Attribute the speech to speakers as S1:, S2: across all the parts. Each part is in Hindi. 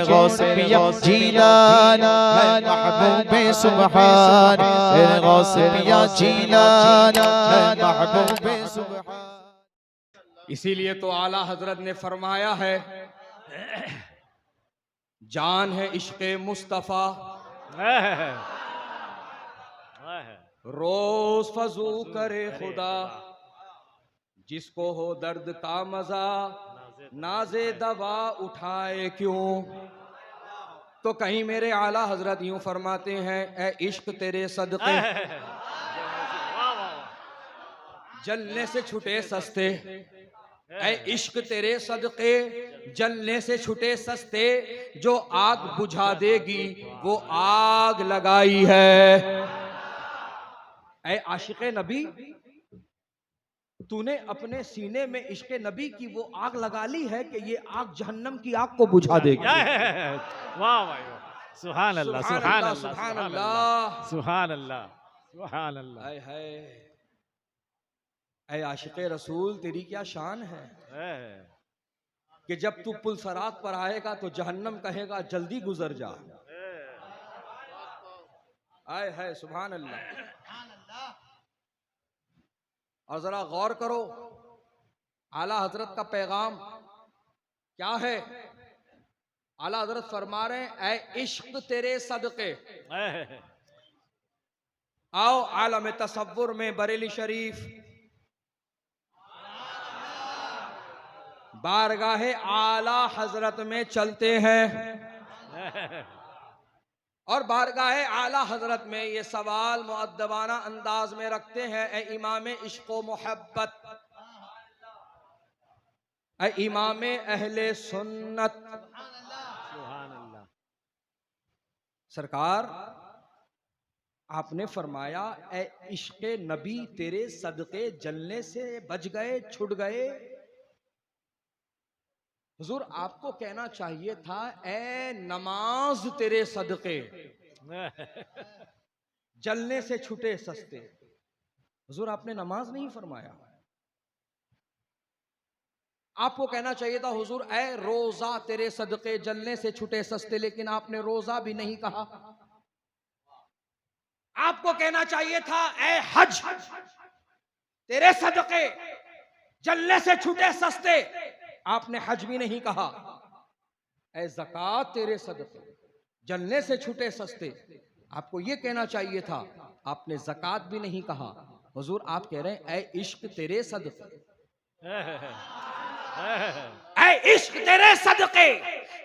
S1: गौस पिया जीलान महबूबे सुभान, गौस पिया जीलान महबूबे सुभान।
S2: इसीलिए तो आला हजरत ने फरमाया है, जान है इश्क़े मुस्तफ़ा रोज फजू करे खुदा, जिसको हो दर्द का मजा नाजे दवा उठाए क्यों। तो कहीं मेरे आला हजरत यूं फरमाते हैं, ए इश्क तेरे सदके जलने से छुटे सस्ते, ऐ इश्क तेरे सदके जलने से छुटे सस्ते, जो आग बुझा देगी वो आग लगाई है। ऐ आशिक़े नबी, तूने अपने सीने में इश्क़े नबी की वो आग लगा ली है कि ये आग जहन्नम की आग को बुझा देगी।
S3: वाह भाई, सुभान अल्लाह, सुभान अल्लाह,
S2: सुभान अल्लाह,
S3: सुभान अल्लाह, सुभान अल्लाह।
S2: हाय हाय, ऐ आशिक़े रसूल तेरी क्या शान है कि जब तू पुल सरात पर आएगा तो जहन्नम कहेगा जल्दी गुजर जा। आए है सुभान अल्लाह। और जरा गौर करो आला हजरत का पैगाम क्या है। आला हजरत फरमा रहे हैं, ऐ इश्क तेरे सदके। आओ आलम तसव्वुर में बरेली शरीफ बारगाहे आला हजरत में चलते हैं और बारगाहे आला हजरत में ये सवाल मुअद्दबाना अंदाज में रखते हैं, ऐ इमाम इश्क़ो मोहब्बत, ऐ इमाम अहले सुन्नत। सरकार आपने फरमाया, ऐ इश्क़े नबी तेरे सदके जलने से बच गए, छुट गए। हुजूर आपको कहना चाहिए था, ऐ नमाज तेरे सदके जलने से छुटे सस्ते। हुजूर आपने नमाज नहीं फरमाया। आपको कहना चाहिए था, हुजूर ऐ रोजा तेरे सदके जलने से छुटे सस्ते, लेकिन आपने रोजा भी नहीं कहा। आपको कहना चाहिए था, ऐ हज तेरे सदके जलने से छुटे सस्ते, आपने हज भी नहीं कहा। ऐ ज़कात तेरे सदके जलने से छुटे सस्ते, आपको यह कहना चाहिए था, आपने ज़कात भी नहीं कहा। हुजूर आप कह रहे हैं, ऐ इश्क तेरे सदके, ऐ इश्क तेरे सदके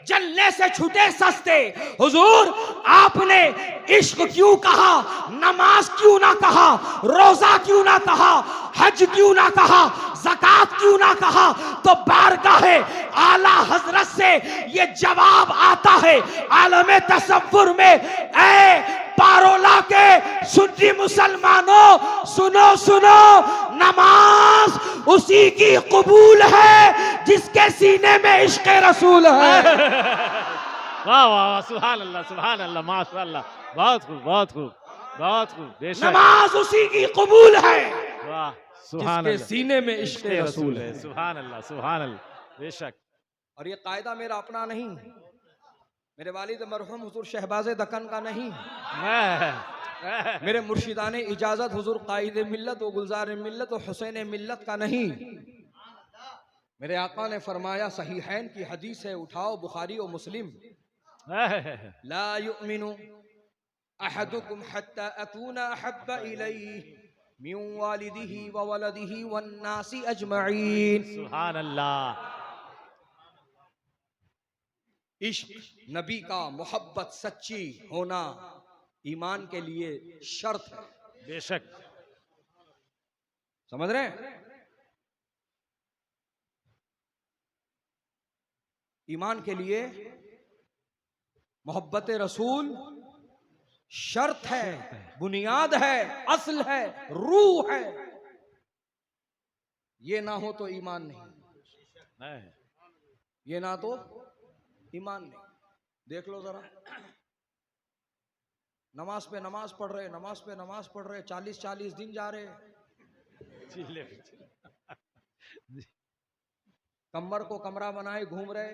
S2: जलने से छुटे सस्ते। हुजूर आपने इश्क क्यों कहा, नमाज क्यों ना कहा, रोजा क्यों ना कहा, हज क्यों ना कहा, ज़कात क्यों ना कहा। तो बारगाहे आला हजरत से ये जवाब आता है आलम तसव्वुर में, ऐ पारोला के सुन्नी मुसलमानों सुनो सुनो, नमाज उसी की कबूल है जिसके सीने में इश्क़े रसूल है।
S3: वाह वाह, सुभान अल्लाह, सुभान अल्लाह, माशाअल्लाह, बहुत खूब, बहुत खूब, बहुत खूब। बेशक
S2: नमाज उसी की कबूल है
S3: वाह, सुभान
S2: जिसके
S3: अल्लाह,
S2: सीने में इश्क़े रसूल है।
S3: सुभान अल्लाह, सुभान अल्लाह, बेशक।
S2: और ये कायदा मेरा अपना नहीं, मेरे वालिद मरहूम हुजूर शहबाज़े दक्कन का नहीं, मेरे मुर्शिदाने इजाजत हुजूर कायदे मिल्लत व गुलजार मिल्लत व हुसैन मिल्लत का नहीं। मेरे आका ने फरमाया, सहीहैन की हदीस है, उठाओ बुखारी और मुस्लिम, ला युमिनु अहदुकुम हत्ता अकूना अहब्बा इलैहि मिन वालिदिही व वलदिही वन नासी अजमईन।
S3: सुभान अल्लाह।
S2: इश्क नबी का मोहब्बत सच्ची होना ईमान के लिए शर्त है।
S3: बेशक
S2: समझ रहे हैं, ईमान के लिए मोहब्बत रसूल शर्त है, बुनियाद है, असल है, रूह है। ये ना हो तो ईमान नहीं, ये ना तो ईमान नहीं। देख लो जरा, नमाज पे नमाज पढ़ रहे, नमाज पे नमाज पढ़ रहे, 40-40 दिन जा रहे, कमर को कमरा बनाए घूम रहे,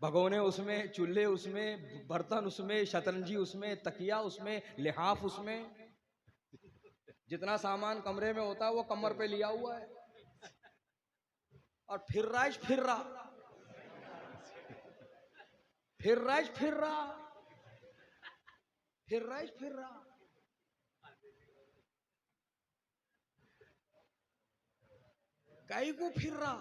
S2: भगोने उसमें, चूल्हे उसमें, बर्तन उसमें, शतरंजी उसमें, तकिया उसमें, लिहाफ उसमें, जितना सामान कमरे में होता है वो कमर पे लिया हुआ है और फिर रहा फिर रहा फिर रहा फिर रहा फिर रहा फिर रहा। काई को फिर रहा,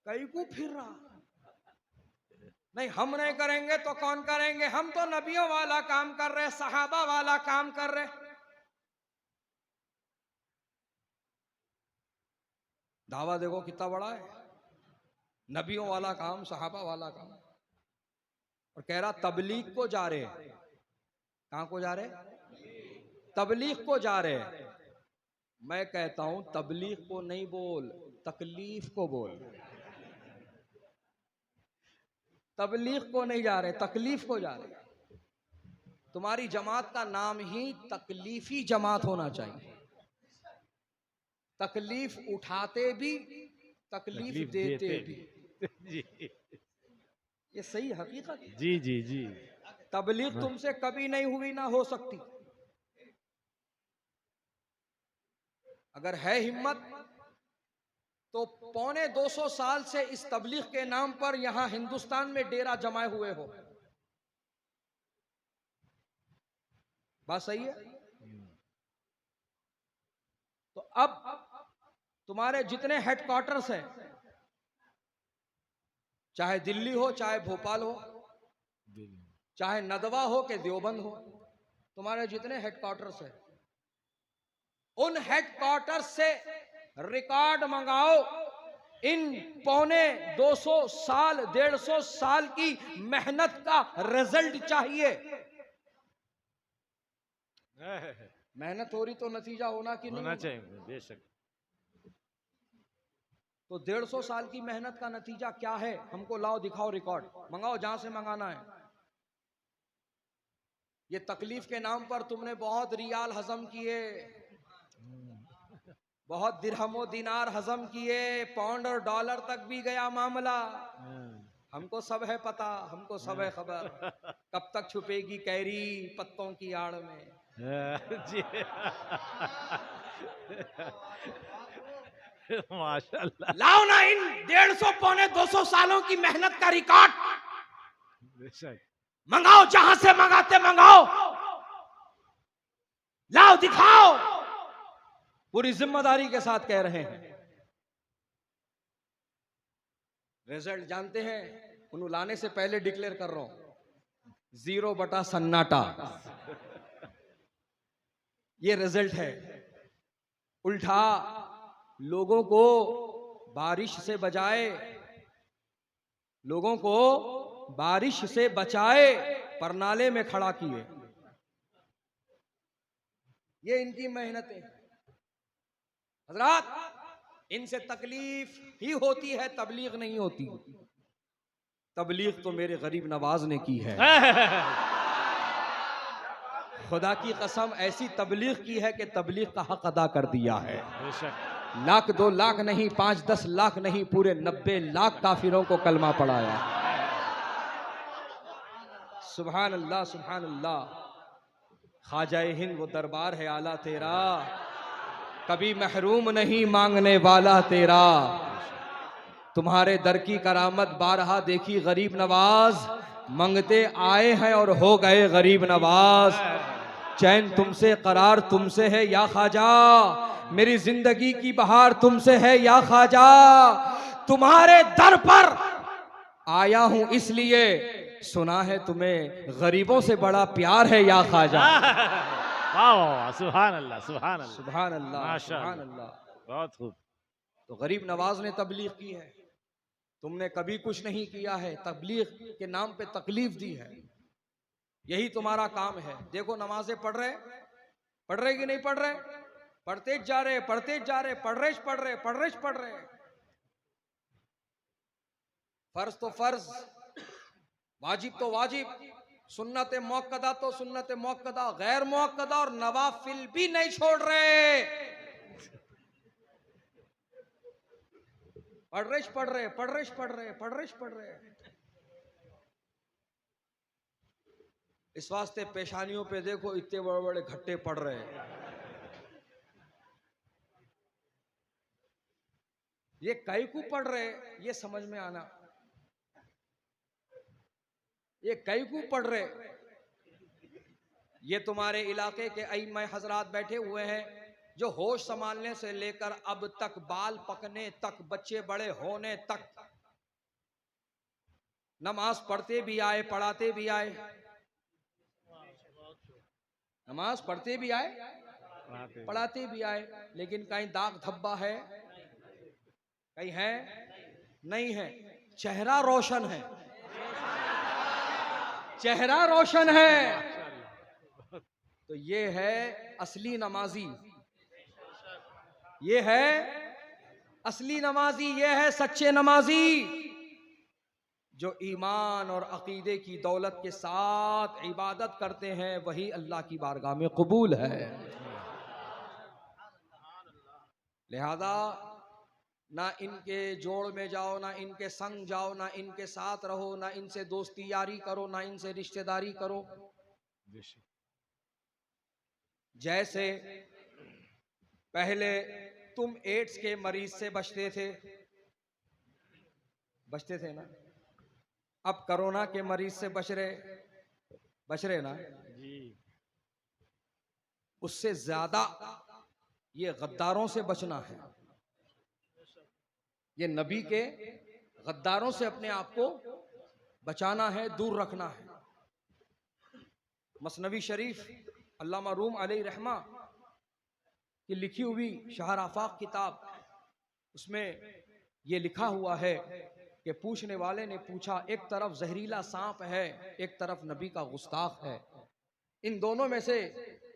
S2: कई को फिर रहा। नहीं, हम नहीं करेंगे तो कौन करेंगे? हम तो नबियों वाला काम कर रहे, सहाबा वाला काम कर रहे। दावा देखो कितना बड़ा है, नबियों वाला काम, सहाबा वाला काम। और कह रहा तबलीग को जा रहे। कहां को जा रहे? तबलीग को जा रहे। मैं कहता हूं तबलीग को नहीं बोल, तकलीफ को बोल। तबलीग को नहीं जा रहे, तकलीफ को जा रहे। तुम्हारी जमात का नाम ही तकलीफी जमात होना चाहिए। तकलीफ उठाते भी, तकलीफ देते भी।
S3: जी
S2: ये सही हकीकत है।
S3: जी जी जी।
S2: तबलीग तुमसे कभी नहीं हुई, ना हो सकती। अगर है हिम्मत तो 250 साल से इस तबलीग के नाम पर यहां हिंदुस्तान में डेरा जमाए हुए हो। बात सही है? तो अब तुम्हारे जितने हेडक्वार्टर्स हैं, चाहे दिल्ली हो, चाहे भोपाल हो, चाहे नदवा हो कि देवबंद हो, तुम्हारे जितने हेडक्वार्टर्स हैं, उन हेडक्वार्टर्स से रिकॉर्ड मंगाओ। इन 250 साल, 150 साल की मेहनत का रिजल्ट चाहिए। मेहनत हो रही तो नतीजा होना कि नहीं
S3: होना चाहिए, बेशक।
S2: तो 150 साल की मेहनत का नतीजा क्या है? हमको लाओ, दिखाओ, रिकॉर्ड मंगाओ, जहां से मंगाना है। ये तकलीफ के नाम पर तुमने बहुत रियाल हजम किए, बहुत दिरहमो दिनार हजम किए, पाउंड और डॉलर तक भी गया मामला। हमको सब है पता, हमको सब है खबर। कब तक छुपेगी कैरी पत्तों की आड़ में?
S3: जी माशाल्लाह।
S2: लाओ ना इन 150 पौने 200 सालों की मेहनत का रिकॉर्ड।
S3: बेशक।
S2: मंगाओ, जहां से मंगाते मंगाओ, लाओ, दिखाओ। पूरी जिम्मेदारी के साथ कह रहे हैं। रिजल्ट जानते हैं? उन्हें लाने से पहले डिक्लेयर कर रहा हूं, 0 बटा सन्नाटा। ये रिजल्ट है। उल्टा लोगों को बारिश से बचाए, लोगों को बारिश से बचाए, पर नाले में खड़ा किए। ये इनकी मेहनत है। हजरात, इनसे तकलीफ ही होती है, तबलीग नहीं होती। तबलीग तो मेरे गरीब नवाज ने की है। खुदा की कसम, ऐसी तबलीग की है कि तबलीग का हक अदा कर दिया है। लाख 2 लाख नहीं, 5-10 लाख नहीं, पूरे 90 लाख काफिरों को कलमा पढ़ाया। सुभान अल्लाह, सुभान अल्लाह। ख्वाजा हिंद वो दरबार है आला तेरा, कभी महरूम नहीं मांगने वाला तेरा। तुम्हारे दर की करामत बारहा देखी गरीब नवाज, मंगते आए हैं और हो गए गरीब नवाज। चैन तुमसे, करार तुमसे है या ख्वाजा, मेरी जिंदगी की बहार तुमसे है या ख्वाजा। तुम्हारे दर पर आया हूं इसलिए, सुना है तुम्हें गरीबों से बड़ा प्यार है या ख्वाजा।
S3: वाह, सुभान अल्लाह, सुभान अल्लाह,
S2: सुभान अल्लाह, सुभान अल्लाह।
S3: बहुत खूब।
S2: तो गरीब नवाज ने तबलीग की है, तुमने कभी कुछ नहीं किया है। तबलीग के नाम पे तकलीफ दी है, यही तुम्हारा काम है। देखो नमाजें पढ़ रहे कि नहीं पढ़ रहे? पढ़ते जा रहे, पढ़ते जा रहे, पढ़ रहे। फर्ज तो फर्ज, वाजिब तो वाजिब, सुन्नत मुअक्कदा तो सुन्नत मुअक्कदा, गैर मुअक्कदा और नवाफिल भी नहीं छोड़ रहे। पढ़ रहे। इस वास्ते पेशानियों पे देखो इतने बड़े बड़े घट्टे पड़ रहे हैं। ये कई को पढ़ रहे, ये समझ में आना, ये कई को पढ़ रहे। ये तुम्हारे इलाके के अइम्मा हजरात बैठे हुए हैं जो होश संभालने से लेकर अब तक, बाल पकने तक, बच्चे बड़े होने तक नमाज पढ़ते भी आए, पढ़ाते भी आए, नमाज पढ़ते भी आए, पढ़ाते भी आए, लेकिन कहीं दाग धब्बा है, कहीं है नहीं है। चेहरा रोशन है, चेहरा रोशन है। तो ये है असली नमाजी, ये है असली नमाजी, ये है सच्चे नमाजी जो ईमान और अकीदे की दौलत के साथ इबादत करते हैं, वही अल्लाह की बारगाह में कबूल है। लिहाजा ना इनके जोड़ में जाओ, ना इनके संग जाओ, ना इनके साथ रहो, ना इनसे दोस्ती यारी करो, ना इनसे रिश्तेदारी करो। जैसे पहले तुम एड्स के मरीज से बचते थे ना, अब कोरोना के मरीज से बच रहे ना जी। उससे ज्यादा ये गद्दारों से बचना है, ये नबी के गद्दारों से अपने आप को बचाना है, दूर रखना है। मसनवी शरीफ अल्लामा रूम अलैहि रहमा की लिखी हुई शहर आफाक किताब, उसमें ये लिखा हुआ है कि पूछने वाले ने पूछा, एक तरफ जहरीला सांप है, एक तरफ नबी का गुस्ताख है, इन दोनों में से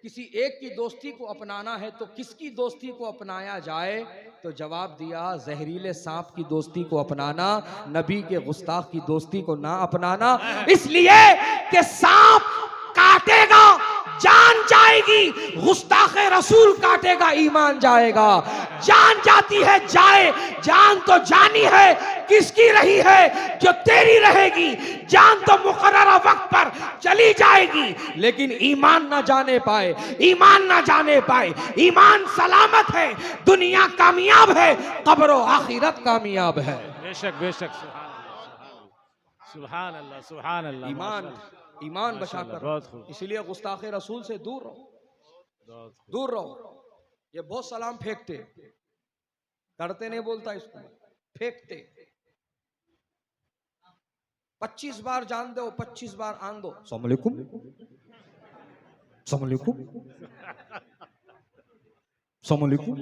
S2: किसी एक की दोस्ती को अपनाना है तो किसकी दोस्ती को अपनाया जाए? तो जवाब दिया, जहरीले सांप की दोस्ती को अपनाना, नबी के गुस्ताख की दोस्ती को ना अपनाना। इसलिए कि सांप काटेगा जान जाएगी, गुस्ताखे रसूल काटेगा ईमान जाएगा। जान जाती है जाए, जान तो जानी है, किसकी रही है? जो तेरी रहेगी। जान तो मुकर्ररा वक्त पर चली जाएगी, लेकिन ईमान ना जाने पाए, ईमान ना जाने पाए। ईमान सलामत है, दुनिया कामयाब है, कब्र आखिरत कामयाब है।
S3: बेशक बेशक, सुभान अल्लाह, सुभान अल्लाह।
S2: ईमान बचा कर, इसलिए गुस्ताखे रसूल से दूर रहो, दूर रहो। ये बहुत सलाम फेंकते, करते नहीं बोलता इसको, फेंकते। 25 बार जान दो, 25 बार आन दो, अस्सलाम वालेकुम, अस्सलाम वालेकुम, अस्सलाम वालेकुम।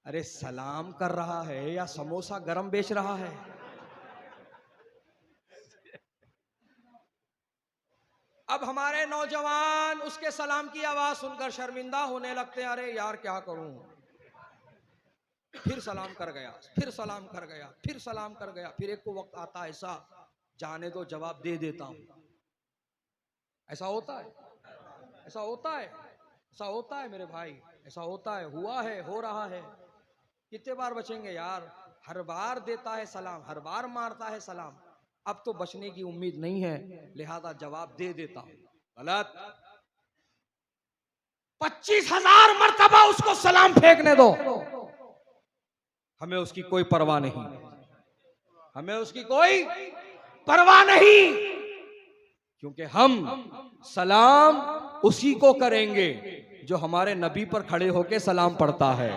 S2: अरे सलाम कर रहा है या समोसा गरम बेच रहा है? अब हमारे नौजवान उसके सलाम की आवाज सुनकर शर्मिंदा होने लगते हैं, अरे यार क्या करूं, फिर सलाम कर गया, फिर सलाम कर गया, फिर सलाम कर गया। फिर एक को वक्त आता है ऐसा, जाने दो जवाब दे देता हूं। ऐसा होता है, ऐसा होता है, ऐसा होता है मेरे भाई, ऐसा होता है, हुआ है, हो रहा है। कितने बार बचेंगे यार? हर बार देता है सलाम, हर बार मारता है सलाम। अब तो बचने की उम्मीद नहीं है, लिहाजा जवाब दे देता हूं। गलत। 25,000 मर्तबा उसको सलाम फेंकने दो, हमें उसकी कोई परवाह नहीं, हमें उसकी कोई परवाह नहीं, क्योंकि हम सलाम उसी को करेंगे जो हमारे नबी पर खड़े होकर सलाम पढ़ता है।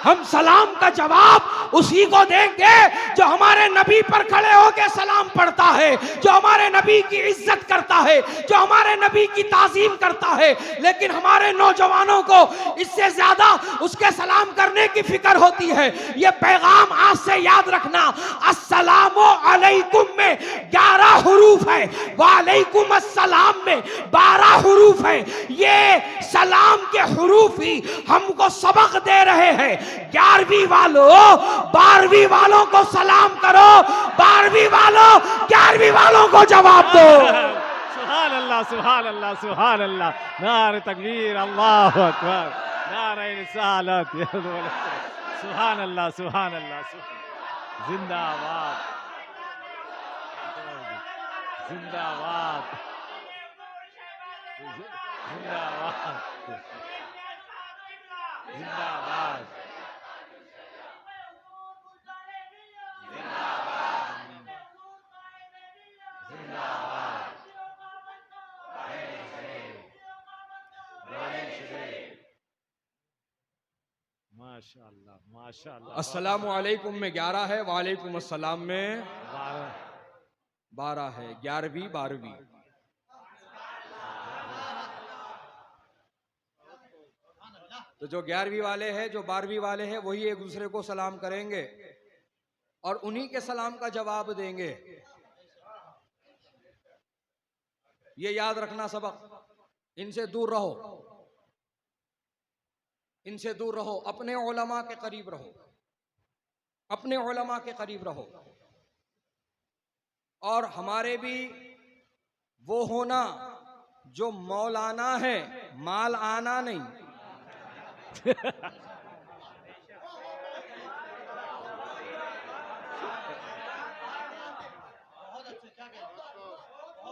S2: हम सलाम का जवाब उसी को देंगे जो हमारे नबी पर खड़े होकर सलाम पढ़ता है, जो हमारे नबी की इज्जत करता है, जो हमारे नबी की ताजीम करता है। लेकिन हमारे नौजवानों को इससे ज्यादा उसके सलाम करने की फिक्र होती है। ये पैगाम आज से याद रखना, अस्सलामु अलैकुम में 11 हुरूफ है, वालेकुम अस्सलाम में 12 हुरूफ है। ये सलाम के हुरूफ ही हमको सबक दे रहे हैं। 11वीं वालों 12वीं वालों को सलाम करो, 12वीं वालों 11वीं वालों को जवाब दो।
S3: सुभान अल्लाह, सुभान अल्लाह, सुभान अल्लाह, नारे तकबीर, अल्लाहु अकबर। नारे रिसालत सुभान अल्लाह जिंदाबाद जिंदाबाद जिंदाबाद जिंदाबाद माशाअल्लाह माशाअल्लाह।
S2: अस्सलामु अलैकुम में 11 है, वालेकुम अस्सलाम में 12 है, 11वीं 12वीं। तो जो 11वीं वाले हैं, जो 12वीं वाले हैं, वही एक दूसरे को सलाम करेंगे और उन्हीं के सलाम का जवाब देंगे। ये याद रखना सबक। इनसे दूर रहो, इनसे दूर रहो, अपने उलमा के करीब रहो, अपने उलमा के करीब रहो। और हमारे भी वो होना जो मौलाना है, माल आना नहीं।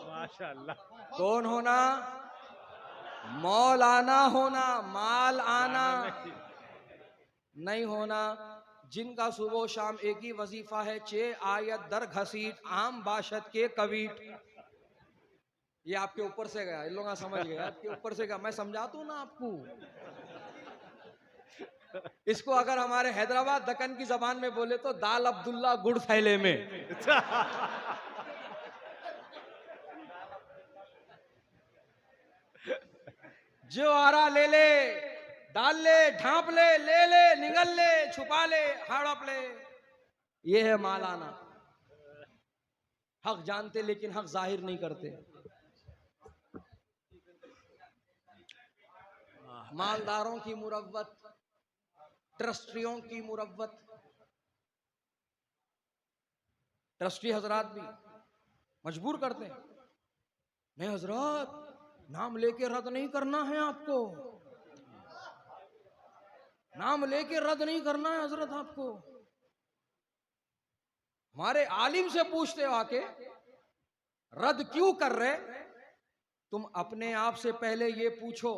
S3: माशाअल्लाह।
S2: कौन होना? मौलाना होना, माल आना नहीं होना। जिनका सुबह शाम एक ही वजीफा है, 6 आयत दर घसीट आम बाशत के कवीट। ये आपके ऊपर से गया, इन लोग समझ गए, आपके ऊपर से गया। मैं समझाता हूं ना आपको। इसको अगर हमारे हैदराबाद दक्कन की जबान में बोले तो दाल अब्दुल्ला गुड़ थैले में। जो आ रहा ले ले, डाल ले, ढांप ले, ले ले, निगल ले, छुपा ले, हड़प ले। ये है मालाना। हक जानते लेकिन हक जाहिर नहीं करते। मालदारों की मुरव्वत, ट्रस्टियों की मुरव्वत। ट्रस्टी हजरात भी मजबूर करते हैं, नहीं हजरत नाम लेके रद्द नहीं करना है आपको, नाम लेके रद्द नहीं करना है हजरत आपको। हमारे आलिम से पूछते हो आके, रद्द क्यों कर रहे? तुम अपने आप से पहले ये पूछो,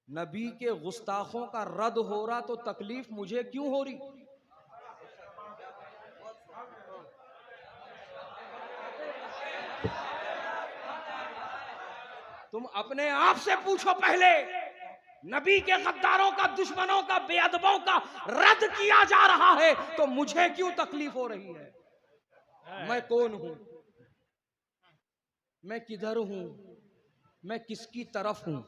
S2: नबी के गुस्ताखों का रद्द हो रहा तो तकलीफ मुझे क्यों हो रही? तुम अपने आप से पूछो पहले, नबी के गद्दारों का, दुश्मनों का, बेअदबों का रद्द किया जा रहा है तो मुझे क्यों तकलीफ हो रही है? मैं कौन हूं? मैं किधर हूं? मैं किसकी तरफ हूं?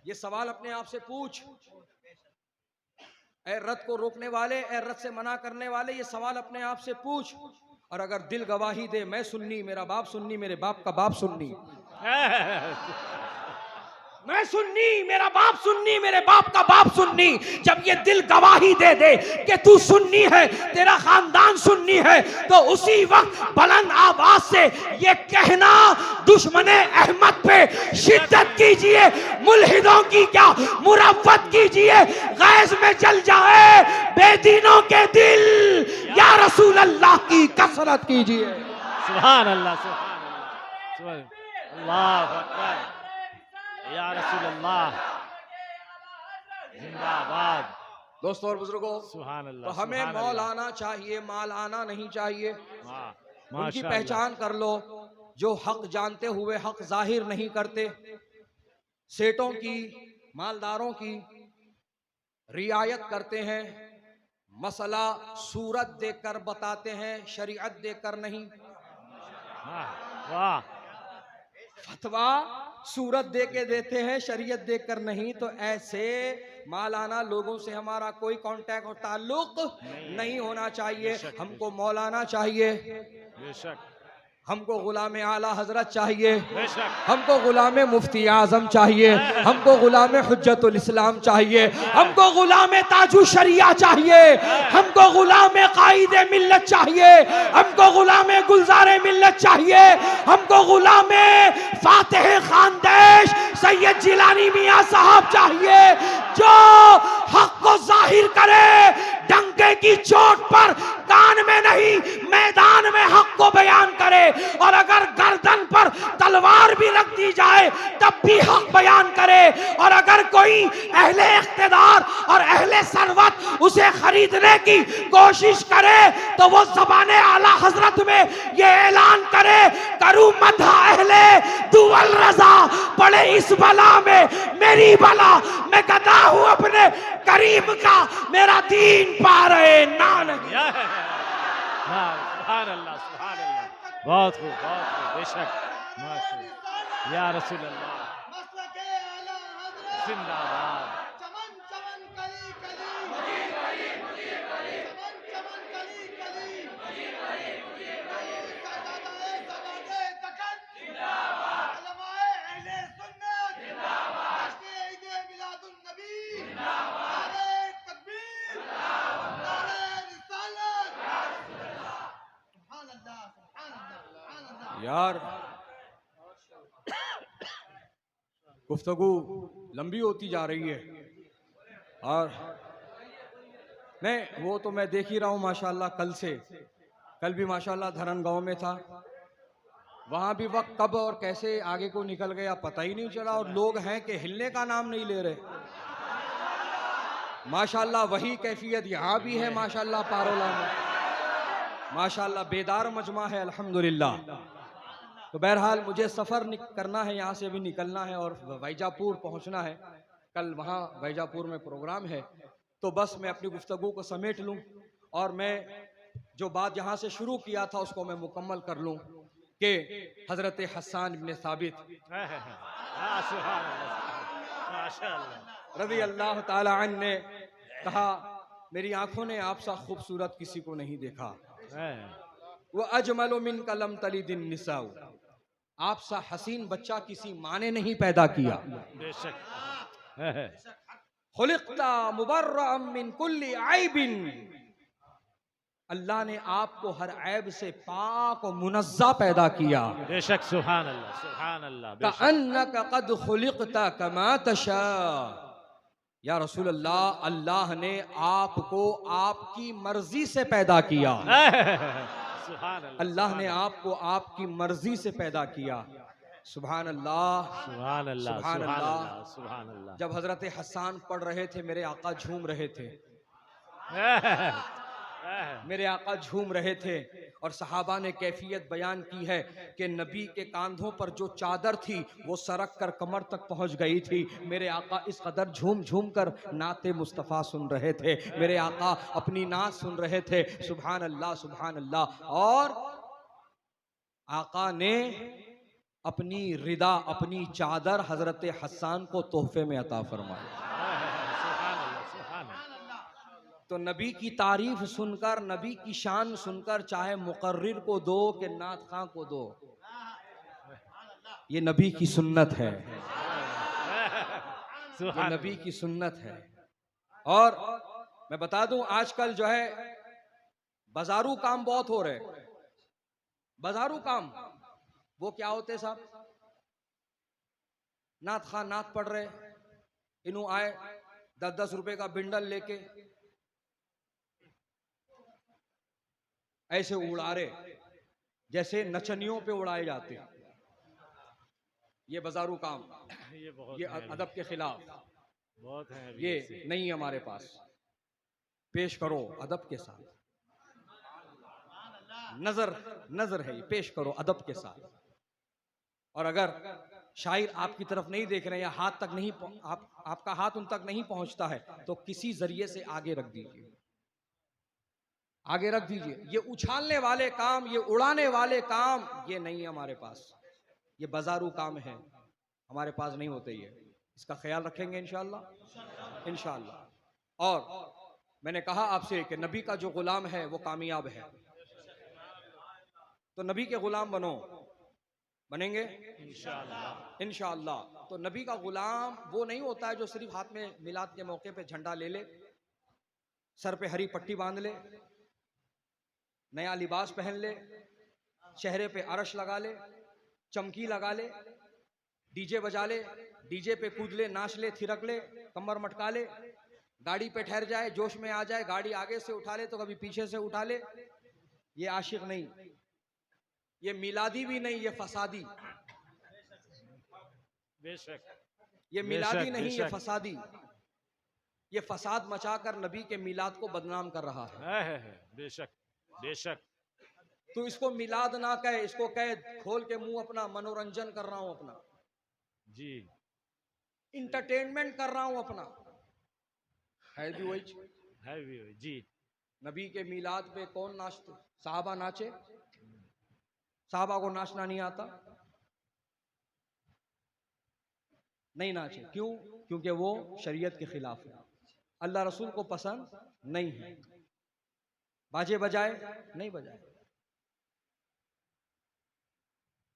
S2: ये सवाल अपने आप से पूछ। ए रद्द को रोकने वाले, ए रद्द से मना करने वाले, ये सवाल अपने आप से पूछ। और अगर दिल गवाही दे, मैं सुन्नी, मेरा बाप सुन्नी, मेरे बाप का बाप सुन्नी, मैं सुन्नी, मेरा बाप सुन्नी, मेरे बाप का बाप सुन्नी, जब ये दिल गवाही दे दे कि तू सुन्नी है, तेरा खानदान सुन्नी है, तो उसी वक्त बुलंद आवाज से ये कहना, दुश्मने अहमद पे शिद्दत कीजिए, मुल्हिदों की क्या मुरव्वत कीजिए, गैस में जल जाए बेदीनों के दिल, या रसूल अल्लाह की कसरत कीजिए।
S3: सुभान अल्लाह, सुभान अल्लाह, अल्लाहु अकबर, या रसूल अल्लाह, जिंदाबाद।
S2: दोस्तों और बुजुर्गों,
S3: सुभान अल्लाह,
S2: तो हमें मौल आना चाहिए, माल आना नहीं चाहिए। उनकी पहचान कर लो जो हक जानते हुए हक जाहिर नहीं करते, सेठों की, मालदारों की रियायत करते हैं, मसला सूरत देखकर बताते हैं, शरीयत देखकर नहीं।
S3: वाह,
S2: फतवा सूरत दे के देते हैं, शरीयत देखकर नहीं। तो ऐसे मालाना लोगों से हमारा कोई कांटेक्ट और ताल्लुक नहीं होना चाहिए। हमको मौलाना चाहिए,
S3: बेशक
S2: हमको गुलाम आला हजरत चाहिए,
S3: बेशक।
S2: हमको गुलाम मुफ्ती आजम चाहिए, हमको गुलाम हुज्जतुल इस्लाम चाहिए, हमको गुलाम ताजु शरिया चाहिए, हमको गुलाम कायद मिल्लत चाहिए, हमको गुलाम गुलजार मिल्लत चाहिए, हमको गुलाम फातिह खानदेश सैयद जिलानी मियां साहब चाहिए, जो हक को जाहिर करे, डंके की चोट पर, कान में नहीं मैदान में हक को बयान करे, और अगर गर्दन पर तलवार भी रख दी जाए तब भी हक बयान करे, और अगर कोई अहले इख्तिदार और अहले सरवत उसे खरीदने की कोशिश करे तो वो ज़बाने आला हजरत में ये ऐलान करे, करूं मदह अहले दुवल रजा, पड़े इस बला में मेरी बला, मैं गदा हूं अपने करीम का, मेरा दीन पा रहे ना नहीं।
S3: सुभान अल्लाह, सुभान अल्लाह, बहुत खूब, बेशक, माशाअल्लाह, या रसूल अल्लाह, जिंदाबाद।
S2: यार गुफ्तगू लंबी होती जा रही है, और नहीं वो तो मैं देख ही रहा हूँ माशाल्लाह, कल भी माशाल्लाह धरन गांव में था, वहां भी वक्त कब और कैसे आगे को निकल गया पता ही नहीं चला, और लोग हैं कि हिलने का नाम नहीं ले रहे। माशाल्लाह वही कैफियत यहाँ भी है माशाल्लाह, पारोला में माशाल्लाह बेदार मजमा है अल्हम्दुलिल्लाह। तो बहरहाल मुझे सफ़र करना है, यहाँ से भी निकलना है और वैजापुर पहुँचना है, कल वहाँ वैजापुर में प्रोग्राम है, तो बस मैं अपनी गुफ्तगू को समेट लूँ और मैं जो बात यहाँ से शुरू किया था उसको मैं मुकम्मल कर लूँ कि हज़रत हस्सान इब्न साबित रज़ी अल्लाह ताला अन्हु ने कहा, मेरी आंखों ने आप सा खूबसूरत किसी को नहीं देखा, वह अजमल मिन कलम तलीदिन निसाउ, आप सा हसीन बच्चा किसी माँ ने नहीं पैदा किया। खुलिक़्ता मुबर्रअम मिन कुल्ली ऐबिन, अल्लाह ने आपको हर ऐब से पाक और मुनज़्ज़ा पैदा किया।
S3: बेशक, सुभान अल्लाह, सुभान अल्लाह।
S2: कअन्नका क़द खुलिक़्ता कमा तशा, या रसूल अल्लाह, अल्लाह ने आपको आपकी मर्जी से पैदा किया। अल्लाह ने आपको आपकी मर्जी से पैदा किया। सुभान अल्लाह,
S3: सुभान अल्लाह,
S2: सुभान अल्लाह,
S3: सुभान अल्लाह।
S2: जब हजरत हस्सान पढ़ रहे थे मेरे आका झूम रहे थे, मेरे आका झूम रहे थे, और सहाबा ने कैफियत बयान की है कि नबी के कांधों पर जो चादर थी वो सरक कर कमर तक पहुंच गई थी। मेरे आका इस कदर झूम झूम कर नाते मुस्तफ़ा सुन रहे थे, मेरे आका अपनी नात सुन रहे थे। सुभान अल्लाह, सुभान अल्लाह। और आका ने अपनी रिदा, अपनी चादर हजरत हस्सान को तोहफे में अता फरमाई। तो नबी की तारीफ सुनकर, नबी की शान सुनकर, चाहे मुकर्रिर को दो कि नात खां को दो, ये नबी की सुन्नत है, ये नबी की सुन्नत है। और मैं बता दूं आजकल जो है बाजारू काम बहुत हो रहे, बाजारू काम वो क्या होते साहब, नात खां नात पढ़ रहे, इन्हों आए 10-10 रुपए का बिंडल लेके ऐसे उड़ा रहे जैसे नचनियों पे उड़ाए जाते हैं। ये बाजारू काम, ये अदब के खिलाफ
S3: बहुत है,
S2: ये नहीं हमारे पास। पेश करो अदब के साथ, नजर है, ये पेश करो अदब के साथ। और अगर शायर आपकी तरफ नहीं देख रहे हैं या हाथ तक नहीं, आपका हाथ उन तक नहीं पहुंचता है, तो किसी जरिए से आगे रख दीजिए, आगे रख दीजिए। ये उछालने वाले काम, ये उड़ाने वाले काम, ये नहीं है हमारे पास, ये बाजारू काम है, हमारे पास नहीं होते ये। इसका ख्याल रखेंगे इंशाअल्लाह, इंशाअल्लाह। और मैंने कहा आपसे कि नबी का जो गुलाम है वो कामयाब है, तो नबी के गुलाम बनो, बनेंगे
S3: इंशाअल्लाह।
S2: इंशाअल्लाह। तो नबी का गुलाम वो नहीं होता है जो सिर्फ हाथ में मिलाद के मौके पे झंडा ले ले, सर पे हरी पट्टी बांध ले, नया लिबास पहन ले, चेहरे पे अरश लगा ले, चमकी लगा ले, डीजे बजा ले, डीजे पे कूद ले, नाच ले, थिरक ले, कमर मटका ले, गाड़ी पे ठहर जाए, जोश में आ जाए, गाड़ी आगे से उठा ले तो कभी पीछे से उठा ले। ये आशिक नहीं, ये मिलादी भी नहीं, ये फसादी।
S3: बेशक,
S2: ये मिलादी
S3: बेशक,
S2: नहीं, ये
S3: बेशक।
S2: फसादी। ये फसाद मचाकर नबी के मिलाद को बदनाम कर रहा है।
S3: बेशक बेशक।
S2: तो इसको मिलाद ना कहे, इसको कहे खोल के मुंह अपना, मनोरंजन कर रहा हूं अपना,
S3: जी,
S2: इंटरटेनमेंट कर रहा हूं अपना। है भी वही चीज।
S3: है भी जी।
S2: नबी के मिलाद पे कौन नाचते? साहबा नाचे? साहबा को नाचना नहीं आता? नहीं नाचे। क्यों? क्योंकि वो शरीयत के खिलाफ है, अल्लाह रसूल को पसंद नहीं है। बाजे बजाए? नहीं बजाए।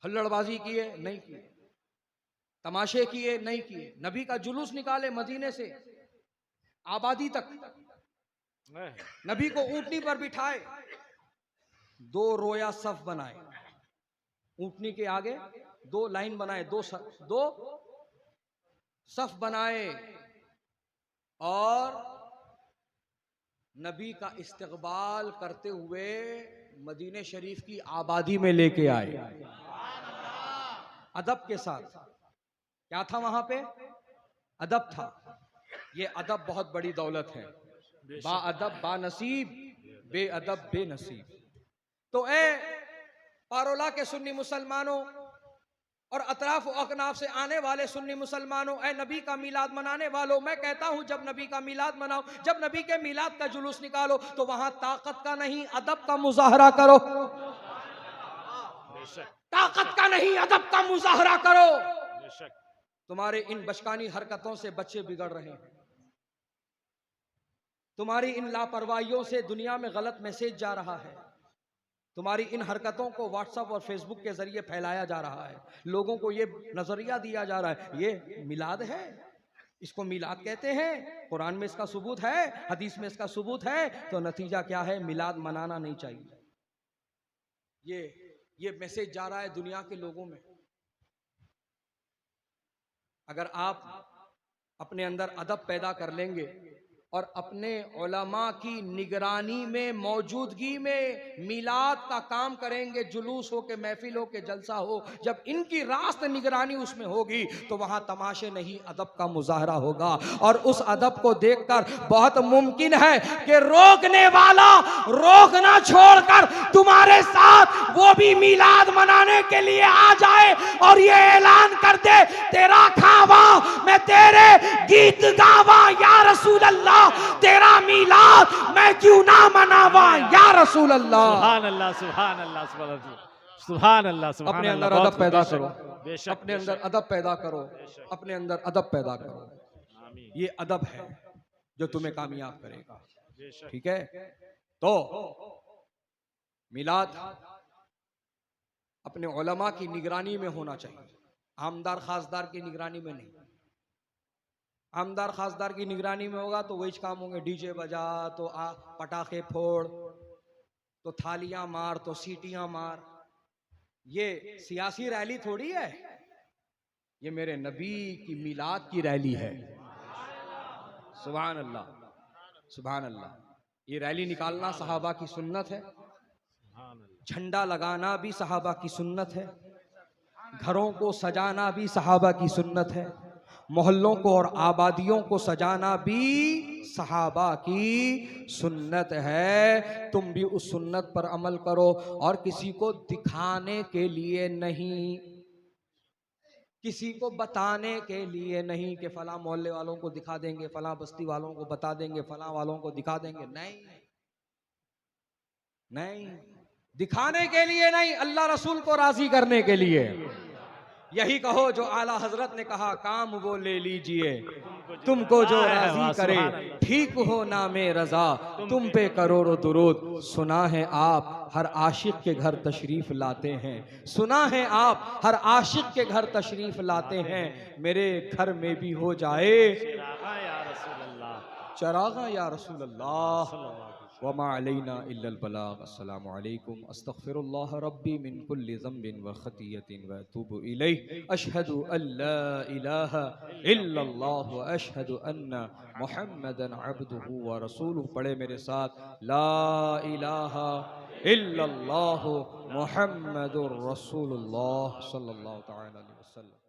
S2: हल्लड़बाजी किए? नहीं किए। तमाशे किए? नहीं किए। नबी का जुलूस निकाले मदीने से आबादी तक, नबी को ऊंटनी पर बिठाए, 2 रोया सफ बनाए, ऊंटनी के आगे 2 लाइन बनाए, 2 सफ बनाए, और नबी का इस्तकबाल करते हुए मदीने शरीफ की आबादी में लेके आए, अदब के साथ। क्या था वहां पे? अदब था। ये अदब बहुत बड़ी दौलत है। बा अदब बा नसीब, बे अदब बेनसीब। तो ए पारोला के सुन्नी मुसलमानों और अतराफ व अकनाफ से आने वाले सुन्नी मुसलमानों, ए नबी का मिलाद मनाने वालों, मैं कहता हूं जब नबी का मिलाद मनाओ, जब नबी के मिलाद का जुलूस निकालो तो वहां ताकत का नहीं अदब का मुजाहरा करो। ताकत का नहीं अदब का मुजाहरा करो। तुम्हारे इन बचकानी हरकतों से बच्चे बिगड़ रहे हैं, तुम्हारी इन लापरवाहियों से दुनिया में गलत मैसेज जा रहा है, तुम्हारी इन हरकतों को व्हाट्सएप और फेसबुक के जरिए फैलाया जा रहा है, लोगों को ये नजरिया दिया जा रहा है ये मिलाद है, इसको मिलाद कहते हैं, कुरान में इसका सबूत है, हदीस में इसका सबूत है। तो नतीजा क्या है? मिलाद मनाना नहीं चाहिए। ये मैसेज जा रहा है दुनिया के लोगों में। अगर आप अपने अंदर अदब पैदा कर लेंगे और अपने उलमा की निगरानी में, मौजूदगी में मिलाद का काम करेंगे, जुलूस हो के, महफिल हो के, जलसा हो, जब इनकी रास्त निगरानी उसमें होगी तो वहां तमाशे नहीं अदब का मुजाहरा होगा। और उस अदब को देखकर बहुत मुमकिन है कि रोकने वाला रोकना छोड़कर तुम्हारे साथ वो भी मिलाद मनाने के लिए आ जाए और ये ऐलान कर दे, तेरा खावा मैं तेरे गीत गावा या रसूल अल्लाह, तेरा मिलाद मैं क्यों ना मनावा या रसूल अल्लाह।
S3: सुभान अल्लाह, सुभान अल्लाह, सुभान अल्लाह, सुभान।
S2: अपने अंदर अदब पैदा करो,
S3: बेशक,
S2: अपने अंदर अदब पैदा करो, अपने अंदर अदब पैदा करो। ये अदब है जो तुम्हें कामयाब करेगा। ठीक है? तो मिलाद अपने उलमा की निगरानी में होना चाहिए, आमदार खासदार की निगरानी में नहीं। आमदार खासदार की निगरानी में होगा तो वही काम होंगे, डीजे बजा तो पटाखे फोड़, तो थालियां मार, तो सीटियां मार। ये सियासी रैली थोड़ी है, ये मेरे नबी की मिलाद की रैली है। सुभान अल्लाह, सुभान अल्लाह। ये रैली निकालना सहाबा की सुन्नत है, झंडा लगाना भी सहाबा की सुन्नत है, घरों को सजाना भी सहाबा की सुन्नत है, मोहल्लों को और आबादियों को सजाना भी सहाबा की सुन्नत है। तुम भी उस सुन्नत पर अमल करो और किसी को दिखाने के लिए नहीं, किसी को बताने के लिए नहीं कि फला मोहल्ले वालों को दिखा देंगे, फला बस्ती वालों को बता देंगे, फला वालों को दिखा देंगे। नहीं नहीं, दिखाने के लिए नहीं, अल्लाह रसूल को राजी करने के लिए। यही कहो जो आला हजरत ने कहा, काम वो ले लीजिए तुमको जो
S3: हाय,
S2: राजी
S3: वाह,
S2: करे,
S3: सुभान अल्लाह।
S2: ठीक हो नामे रजा, तुम पे करोड़ों दुरूद। सुना है आप हर आशिक के घर तशरीफ लाते हैं, सुना है आप हर आशिक के घर तशरीफ लाते हैं। मेरे घर में भी हो जाए
S3: चिरागा या रसूल अल्लाह
S2: चरागा या रसूल अल्लाह।
S3: सल्लल्लाहु अलैहि वसल्लम।
S2: वमा अलैना इल्लल बलाग। अस्सलामु अलैकुम। अस्तगफिरुल्लाह रब्बी मिन कुल्ली ज़ंबिन व खतियतिन व अतूबु इलैहि। अशहदु अल्ला इलाहा इल्लल्लाह व अशहदु अन्ना मुहम्मदन अब्दुहु व रसूलुहु। पढ़े मेरे साथ, ला इलाहा इल्लल्लाह मुहम्मदुर रसूलुल्लाह सल्लल्लाहु तआला अलैहि वसल्लम।